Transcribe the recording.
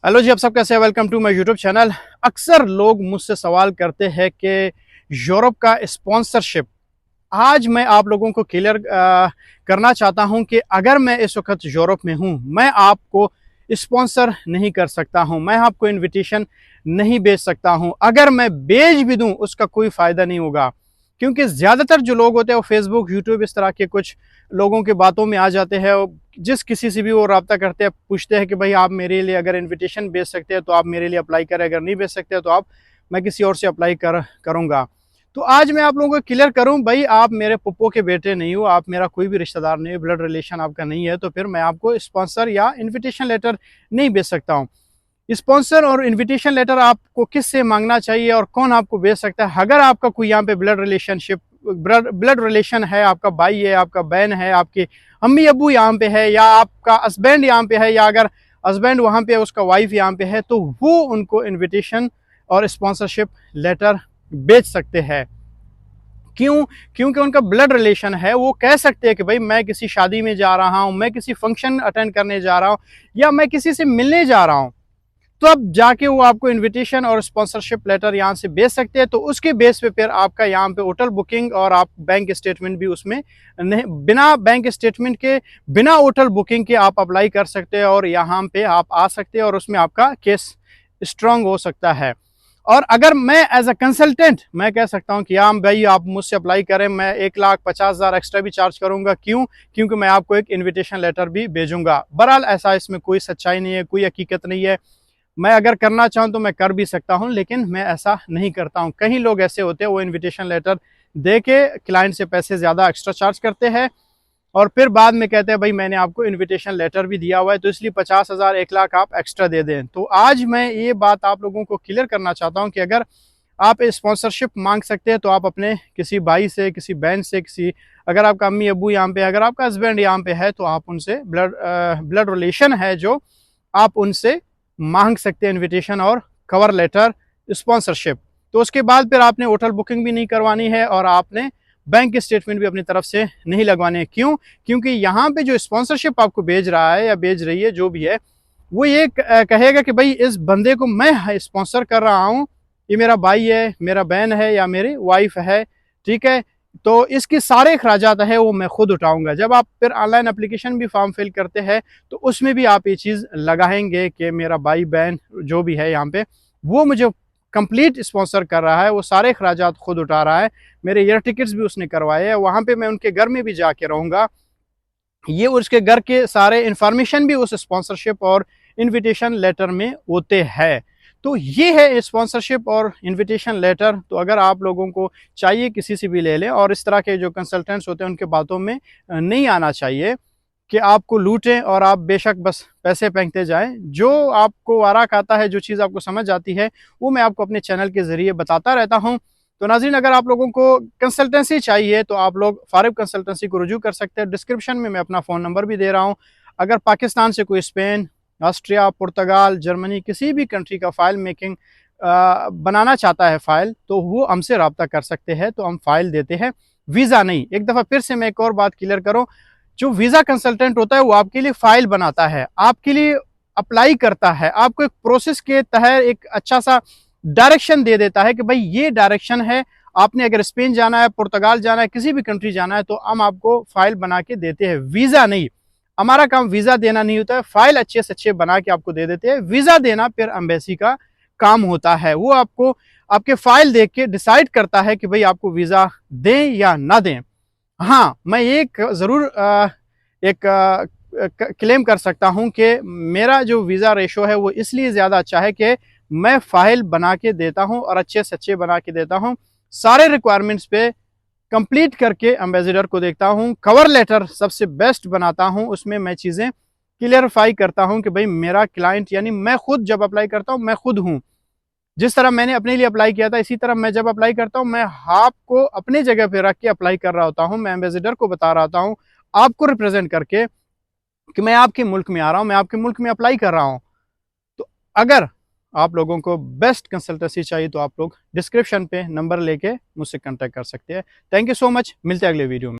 Hello जी, आप सब कैसे हैं? Welcome to my YouTube channel. अक्सर लोग मुझसे सवाल करते हैं कि यूरोप का स्पॉन्सरशिप। आज मैं आप लोगों को क्लियर करना चाहता हूं कि अगर मैं इस वक्त यूरोप में हूं, मैं आपको स्पॉन्सर नहीं कर सकता हूं, मैं आपको इनविटेशन नहीं भेज सकता हूं। अगर मैं भेज भी दूं उसका कोई फ़ायदा नहीं होगा, क्योंकि ज़्यादातर जो लोग होते हैं वो फेसबुक, यूट्यूब, इस तरह के कुछ लोगों के बातों में आ जाते हैं। जिस किसी से भी वो रब्ता करते हैं, पूछते हैं कि भाई आप मेरे लिए अगर इनविटेशन भेज सकते हैं तो आप मेरे लिए अप्लाई करें, अगर नहीं भेज सकते तो आप मैं किसी और से अप्लाई करूँगा। तो आज मैं आप लोगों को क्लियर करूं, भाई आप मेरे पप्पो के बेटे नहीं हो, आप मेरा कोई भी रिश्तेदार नहीं है, ब्लड रिलेशन आपका नहीं है, तो फिर मैं आपको स्पॉन्सर या इनविटेशन लेटर नहीं भेज सकता हूं। स्पॉन्सर और इनविटेशन लेटर आपको किससे मांगना चाहिए और कौन आपको भेज सकता है? अगर आपका कोई यहाँ पे ब्लड रिलेशन है, आपका भाई है, आपका बहन है, आपके अम्मी अब्बू यहाँ पे है, या आपका हस्बैंड यहाँ पे है, या अगर हस्बैंड वहाँ पे है, उसका वाइफ यहाँ पे है, तो वो उनको इन्विटेशन और स्पॉन्सरशिप लेटर भेज सकते हैं। क्यों? क्योंकि उनका ब्लड रिलेशन है। वो कह सकते हैं कि भाई मैं किसी शादी में जा रहा हूँ, मैं किसी फंक्शन अटेंड करने जा रहा हूँ, या मैं किसी से मिलने जा रहा हूँ, तो अब जाके वो आपको इनविटेशन और स्पॉन्सरशिप लेटर यहाँ से भेज सकते हैं। तो उसके बेस पे फिर आपका यहाँ पे होटल बुकिंग और आप बैंक स्टेटमेंट भी उसमें नहीं, बिना बैंक स्टेटमेंट के, बिना होटल बुकिंग के आप अप्लाई कर सकते हैं और यहाँ पे आप आ सकते हैं और उसमें आपका केस स्ट्रांग हो सकता है। और अगर मैं एज अ कंसल्टेंट मैं कह सकता हूं कि हाँ भाई आप मुझसे अप्लाई करें, मैं 1,50,000 एक्स्ट्रा भी चार्ज करूंगा। क्यों? क्योंकि मैं आपको एक इनविटेशन लेटर भी भेजूंगा। बहरहाल ऐसा इसमें कोई सच्चाई नहीं है, कोई हकीकत नहीं है। मैं अगर करना चाहूँ तो मैं कर भी सकता हूँ, लेकिन मैं ऐसा नहीं करता हूँ। कई लोग ऐसे होते हैं वो इनविटेशन लेटर दे के क्लाइंट से पैसे ज़्यादा एक्स्ट्रा चार्ज करते हैं और फिर बाद में कहते हैं भाई मैंने आपको इनविटेशन लेटर भी दिया हुआ है, तो इसलिए 50,000 1,00,000 आप एक्स्ट्रा दे दें। तो आज मैं ये बात आप लोगों को क्लियर करना चाहता हूँ कि अगर आप स्पॉन्सरशिप मांग सकते हैं तो आप अपने किसी भाई से, किसी बहन से, किसी, अगर आपका अम्मी अब्बू यहाँ पे है, अगर आपका हस्बैंड यहाँ पे है, तो आप उनसे ब्लड रिलेशन है जो, आप उनसे मांग सकते हैं इनविटेशन और कवर लेटर, स्पॉन्सरशिप। तो उसके बाद फिर आपने होटल बुकिंग भी नहीं करवानी है और आपने बैंक स्टेटमेंट भी अपनी तरफ से नहीं लगवाने। क्यों? क्योंकि यहाँ पे जो स्पॉन्सरशिप आपको भेज रहा है या भेज रही है, जो भी है, वो ये कहेगा कि भाई इस बंदे को मैं स्पॉन्सर कर रहा हूँ, ये मेरा भाई है, मेरा बहन है या मेरी वाइफ है, ठीक है, तो इसके सारे अखराजात है वो मैं खुद उठाऊंगा। जब आप फिर ऑनलाइन एप्लीकेशन भी फॉर्म फिल करते हैं तो उसमें भी आप ये चीज़ लगाएंगे कि मेरा भाई बहन जो भी है यहाँ पे, वो मुझे कंप्लीट स्पॉन्सर कर रहा है, वो सारे अखराजात खुद उठा रहा है, मेरे एयर टिकट्स भी उसने करवाए हैं, वहाँ पे मैं उनके घर में भी जाके रहूँगा, ये उसके घर के सारे इंफॉर्मेशन भी उस स्पॉन्सरशिप और इनविटेशन लेटर में होते हैं। तो ये है स्पॉन्सरशिप और इनविटेशन लेटर। तो अगर आप लोगों को चाहिए किसी से भी ले लें, और इस तरह के जो कंसल्टेंट्स होते हैं उनके बातों में नहीं आना चाहिए कि आपको लूटें और आप बेशक बस पैसे फेंकते जाएं। जो आपको वाराक आता है, जो चीज़ आपको समझ आती है, वो मैं आपको अपने चैनल के ज़रिए बताता रहता हूं। तो नाज़रीन, अगर आप लोगों को कंसल्टेंसी चाहिए तो आप लोग फारिब कंसल्टेंसी को रुजू कर सकते हैं। डिस्क्रिप्शन में मैं अपना फ़ोन नंबर भी दे रहा हूँ। अगर पाकिस्तान से कोई स्पेन, ऑस्ट्रिया, पुर्तगाल, जर्मनी, किसी भी कंट्री का फ़ाइल मेकिंग बनाना चाहता है फ़ाइल, तो वो हमसे रब्ता कर सकते हैं, तो हम फ़ाइल देते हैं, वीज़ा नहीं। एक दफ़ा फिर से मैं एक और बात क्लियर करूँ, जो वीज़ा कंसल्टेंट होता है वो आपके लिए फ़ाइल बनाता है, आपके लिए अप्लाई करता है, आपको एक प्रोसेस के तहत एक अच्छा सा डायरेक्शन दे देता है कि भाई ये डायरेक्शन है, आपने अगर स्पेन जाना है, पुर्तगाल जाना है, किसी भी कंट्री जाना है, तो हम आपको फाइल बना के देते हैं। वीज़ा नहीं, हमारा काम वीज़ा देना नहीं होता है, फाइल अच्छे से अच्छे बना के आपको दे देते हैं। वीज़ा देना फिर एम्बेसी का काम होता है, वो आपको आपके फाइल देख के डिसाइड करता है कि भाई आपको वीज़ा दें या ना दें। हाँ, मैं एक ज़रूर एक क्लेम कर सकता हूं कि मेरा जो वीज़ा रेशो है वो इसलिए ज़्यादा अच्छा है कि मैं फ़ाइल बना के देता हूं और अच्छे से अच्छे बना के देता हूं, सारे रिक्वायरमेंट्स पे कंप्लीट करके एम्बेसडर को देखता हूं, कवर लेटर सबसे बेस्ट बनाता हूं, उसमें मैं चीज़ें क्लियरफाई करता हूं कि भाई मेरा क्लाइंट, यानी मैं खुद जब अप्लाई करता हूं, मैं खुद हूं, जिस तरह मैंने अपने लिए अप्लाई किया था, इसी तरह मैं जब अप्लाई करता हूँ, मैं आपको अपने जगह पे रख के अप्लाई कर रहा होता हूँ, मैं एम्बेसडर को बता रहा होता हूँ, आपको रिप्रेजेंट करके, कि मैं आपके मुल्क में आ रहा हूँ, मैं आपके मुल्क में अप्लाई कर रहा हूँ। तो अगर आप लोगों को बेस्ट कंसल्टेंसी चाहिए तो आप लोग डिस्क्रिप्शन पे नंबर लेके मुझसे कांटेक्ट कर सकते हैं। थैंक यू सो मच, मिलते हैं अगले वीडियो में।